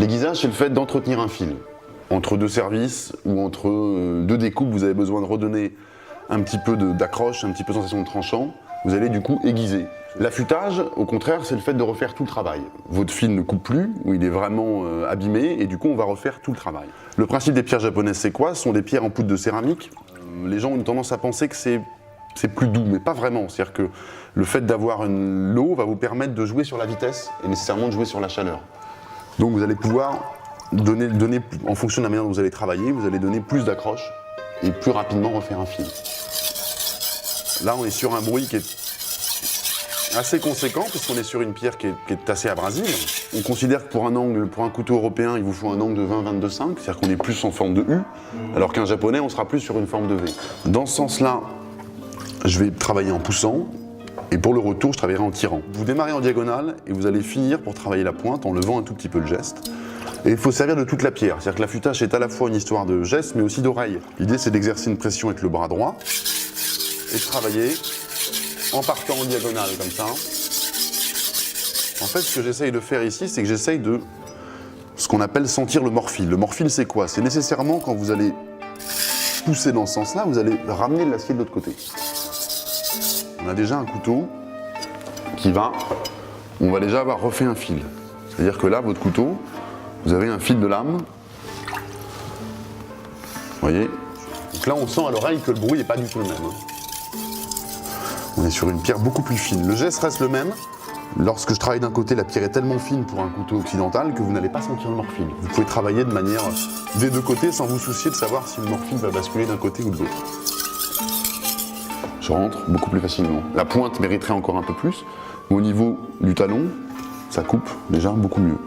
L'aiguisage, c'est le fait d'entretenir un fil. Entre deux services ou entre deux découpes, vous avez besoin de redonner un petit peu d'accroche, un petit peu de sensation de tranchant. Vous allez du coup aiguiser. L'affûtage, au contraire, c'est le fait de refaire tout le travail. Votre fil ne coupe plus, ou il est vraiment abîmé, et du coup on va refaire tout le travail. Le principe des pierres japonaises, c'est quoi? Ce sont des pierres en poudre de céramique. Les gens ont une tendance à penser que c'est plus doux, mais pas vraiment. C'est-à-dire que le fait d'avoir l'eau va vous permettre de jouer sur la vitesse et nécessairement de jouer sur la chaleur. Donc vous allez pouvoir donner, en fonction de la manière dont vous allez travailler, vous allez donner plus d'accroche et plus rapidement refaire un fil. Là, on est sur un bruit qui est assez conséquent, puisqu'on est sur une pierre qui est assez abrasive. On considère que pour un couteau européen, il vous faut un angle de 20-22,5, c'est-à-dire qu'on est plus en forme de U, alors qu'un japonais, on sera plus sur une forme de V. Dans ce sens-là, je vais travailler en poussant, et pour le retour, je travaillerai en tirant. Vous démarrez en diagonale, et vous allez finir pour travailler la pointe en levant un tout petit peu le geste. Et il faut servir de toute la pierre, c'est-à-dire que l'affûtage est à la fois une histoire de geste, mais aussi d'oreille. L'idée, c'est d'exercer une pression avec le bras droit, et de travailler en partant en diagonale comme ça. En fait, ce que j'essaye de faire ici, c'est que j'essaye de ce qu'on appelle sentir le morphile. Le morphile, c'est quoi? C'est nécessairement quand vous allez pousser dans ce sens-là, vous allez ramener l'acier de l'autre côté. On a déjà un couteau qui va, on va déjà avoir refait un fil. C'est-à-dire que là, votre couteau, vous avez un fil de lame. Vous voyez? Donc là, on sent à l'oreille que le bruit n'est pas du tout le même. On est sur une pierre beaucoup plus fine. Le geste reste le même. Lorsque je travaille d'un côté, la pierre est tellement fine pour un couteau occidental que vous n'allez pas sentir le morphile. Vous pouvez travailler de manière des deux côtés sans vous soucier de savoir si le morphile va basculer d'un côté ou de l'autre. Je rentre beaucoup plus facilement. La pointe mériterait encore un peu plus, mais au niveau du talon, ça coupe déjà beaucoup mieux.